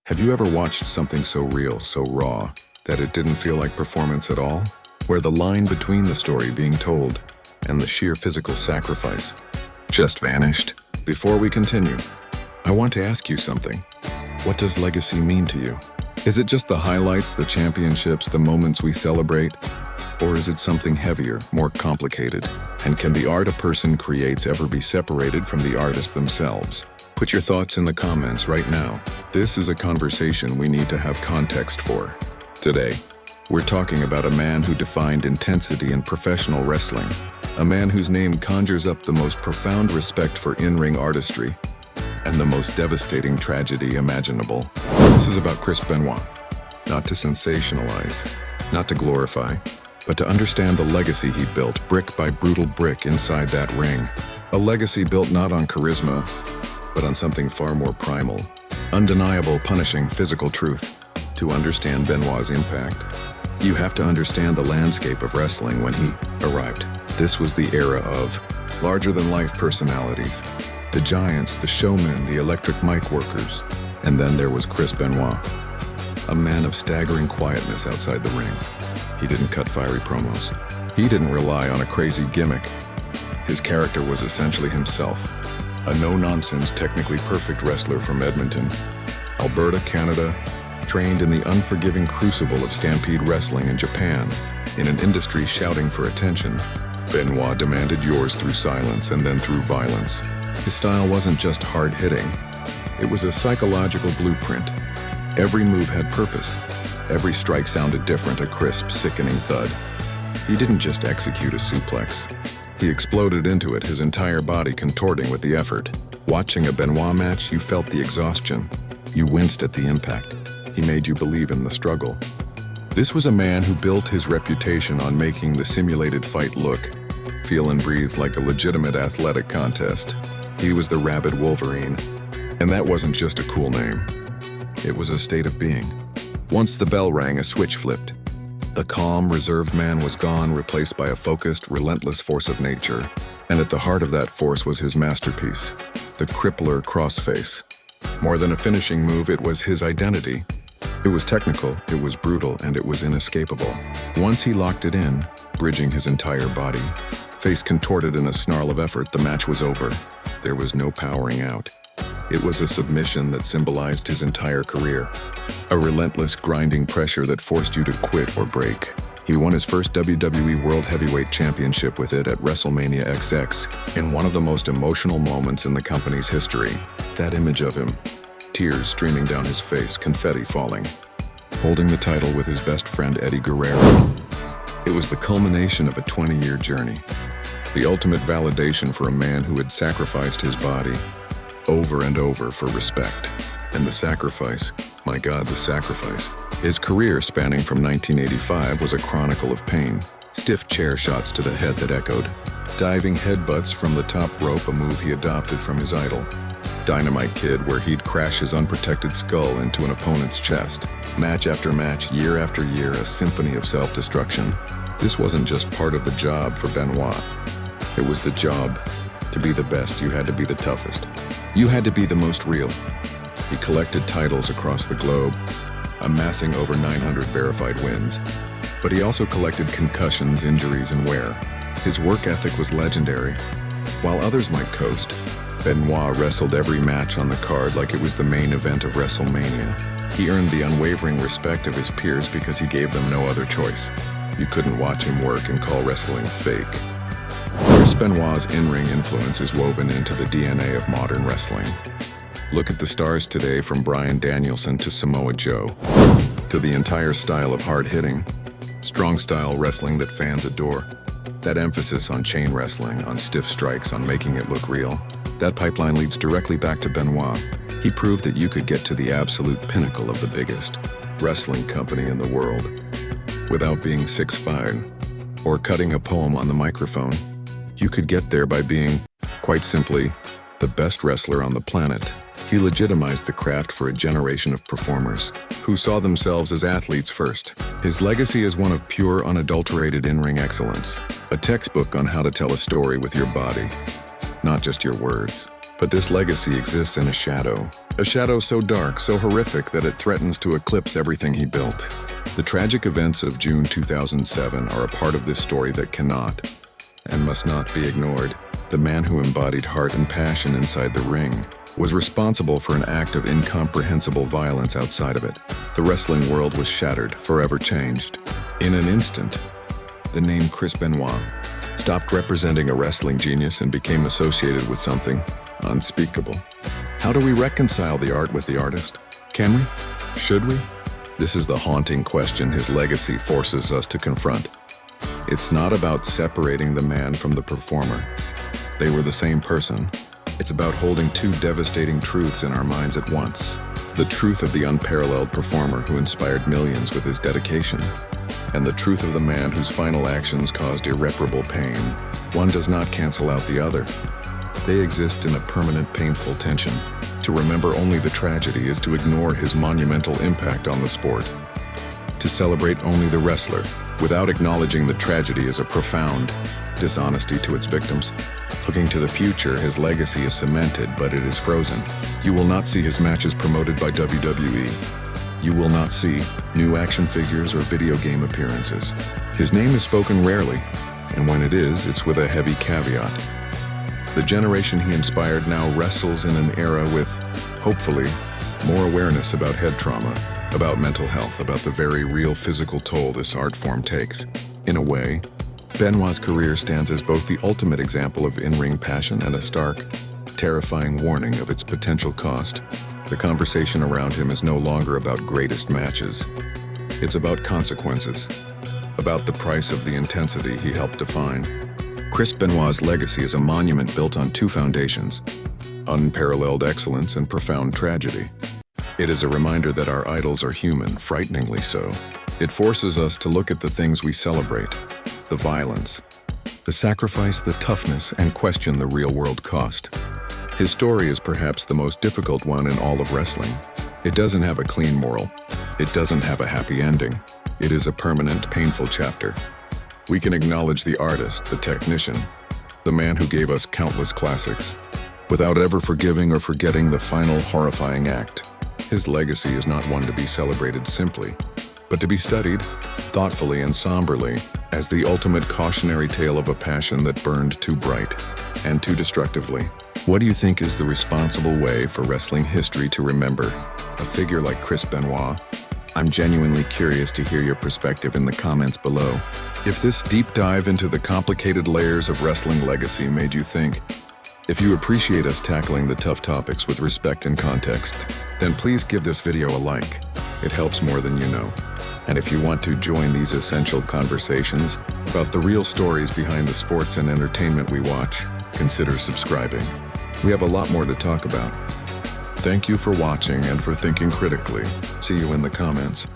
Have you ever watched something so real, so raw, that it didn't feel like performance at all? Where the line between the story being told and the sheer physical sacrifice just vanished? Before we continue, I want to ask you something. What does legacy mean to you? Is it just the highlights, the championships, the moments we celebrate? Or is it something heavier, more complicated? And can the art a person creates ever be separated from the artists themselves? Put your thoughts in the comments right now. This is a conversation we need to have context for. Today, we're talking about a man who defined intensity in professional wrestling, a man whose name conjures up the most profound respect for in-ring artistry and the most devastating tragedy imaginable. This is about Charis Benoit. Not to sensationalize, not to glorify, but to understand the legacy he built brick by brutal brick inside that ring. A legacy built not on charisma, but on something far more primal, undeniable, punishing physical truth. To understand Benoit's impact, you have to understand the landscape of wrestling when he arrived. This was the era of larger-than-life personalities, the giants, the showmen, the electric mic workers, and then there was Charis Benoit, a man of staggering quietness outside the ring. He didn't cut fiery promos. He didn't rely on a crazy gimmick. His character was essentially himself, a no-nonsense, technically perfect wrestler from Edmonton, Alberta, Canada, trained in the unforgiving crucible of Stampede Wrestling in Japan, in an industry shouting for attention. Benoit demanded yours through silence and then through violence. His style wasn't just hard-hitting. It was a psychological blueprint. Every move had purpose. Every strike sounded different, a crisp, sickening thud. He didn't just execute a suplex. He exploded into it, his entire body contorting with the effort. Watching a Benoit match, you felt the exhaustion. You winced at the impact. He made you believe in the struggle. This was a man who built his reputation on making the simulated fight look, feel and breathe like a legitimate athletic contest. He was the Rabid Wolverine, and that wasn't just a cool name. It was a state of being. Once the bell rang, a switch flipped. The calm, reserved man was gone, replaced by a focused, relentless force of nature. And at the heart of that force was his masterpiece, the crippler crossface. More than a finishing move, it was his identity. It was technical, it was brutal, and it was inescapable. Once he locked it in, bridging his entire body, face contorted in a snarl of effort, the match was over. There was no powering out. It was a submission that symbolized his entire career. A relentless, grinding pressure that forced you to quit or break. He won his first WWE World Heavyweight Championship with it at WrestleMania XX, in one of the most emotional moments in the company's history. That image of him, tears streaming down his face, confetti falling, holding the title with his best friend Eddie Guerrero. It was the culmination of a 20-year journey. The ultimate validation for a man who had sacrificed his body over and over for respect. And the sacrifice, my God, the sacrifice. His career, spanning from 1985, was a chronicle of pain. Stiff chair shots to the head that echoed. Diving headbutts from the top rope, a move he adopted from his idol. Dynamite Kid, where he'd crash his unprotected skull into an opponent's chest. Match after match, year after year, a symphony of self-destruction. This wasn't just part of the job for Benoit. It was the job. To be the best, you had to be the toughest. You had to be the most real. He collected titles across the globe, amassing over 900 verified wins. But he also collected concussions, injuries, and wear. His work ethic was legendary. While others might coast, Benoit wrestled every match on the card like it was the main event of WrestleMania. He earned the unwavering respect of his peers because he gave them no other choice. You couldn't watch him work and call wrestling fake. Charis Benoit's in-ring influence is woven into the DNA of modern wrestling. Look at the stars today, from Bryan Danielson to Samoa Joe, to the entire style of hard-hitting, strong-style wrestling that fans adore. That emphasis on chain wrestling, on stiff strikes, on making it look real, that pipeline leads directly back to Benoit. He proved that you could get to the absolute pinnacle of the biggest wrestling company in the world without being 6'5" or cutting a poem on the microphone. You could get there by being, quite simply, the best wrestler on the planet. He legitimized the craft for a generation of performers who saw themselves as athletes first. His legacy is one of pure, unadulterated in-ring excellence, a textbook on how to tell a story with your body, not just your words. But this legacy exists in a shadow so dark, so horrific that it threatens to eclipse everything he built. The tragic events of June 2007 are a part of this story that cannot and must not be ignored. The man who embodied heart and passion inside the ring was responsible for an act of incomprehensible violence outside of it. The wrestling world was shattered, forever changed. In an instant, the name Charis Benoit stopped representing a wrestling genius and became associated with something unspeakable. How do we reconcile the art with the artist? Can we? Should we? This is the haunting question his legacy forces us to confront. It's not about separating the man from the performer. They were the same person. It's about holding two devastating truths in our minds at once. The truth of the unparalleled performer who inspired millions with his dedication, and the truth of the man whose final actions caused irreparable pain. One does not cancel out the other. They exist in a permanent, painful tension. To remember only the tragedy is to ignore his monumental impact on the sport. To celebrate only the wrestler, without acknowledging the tragedy, is a profound dishonesty to its victims. Looking to the future, his legacy is cemented, but it is frozen. You will not see his matches promoted by WWE. You will not see new action figures or video game appearances. His name is spoken rarely, and when it is, it's with a heavy caveat. The generation he inspired now wrestles in an era with, hopefully, more awareness about head trauma, about mental health, about the very real physical toll this art form takes. In a way, Benoit's career stands as both the ultimate example of in-ring passion and a stark, terrifying warning of its potential cost. The conversation around him is no longer about greatest matches. It's about consequences, about the price of the intensity he helped define. Charis Benoit's legacy is a monument built on two foundations: unparalleled excellence and profound tragedy. It is a reminder that our idols are human, frighteningly so. It forces us to look at the things we celebrate, the violence, the sacrifice, the toughness, and question the real-world cost. His story is perhaps the most difficult one in all of wrestling. It doesn't have a clean moral. It doesn't have a happy ending. It is a permanent, painful chapter. We can acknowledge the artist, the technician, the man who gave us countless classics, without ever forgiving or forgetting the final horrifying act. His legacy is not one to be celebrated simply, but to be studied thoughtfully and somberly as the ultimate cautionary tale of a passion that burned too bright and too destructively. What do you think is the responsible way for wrestling history to remember a figure like Charis Benoit? I'm genuinely curious to hear your perspective in the comments below. If this deep dive into the complicated layers of wrestling legacy made you think, if you appreciate us tackling the tough topics with respect and context, then please give this video a like. It helps more than you know. And if you want to join these essential conversations about the real stories behind the sports and entertainment we watch, consider subscribing. We have a lot more to talk about. Thank you for watching and for thinking critically. See you in the comments.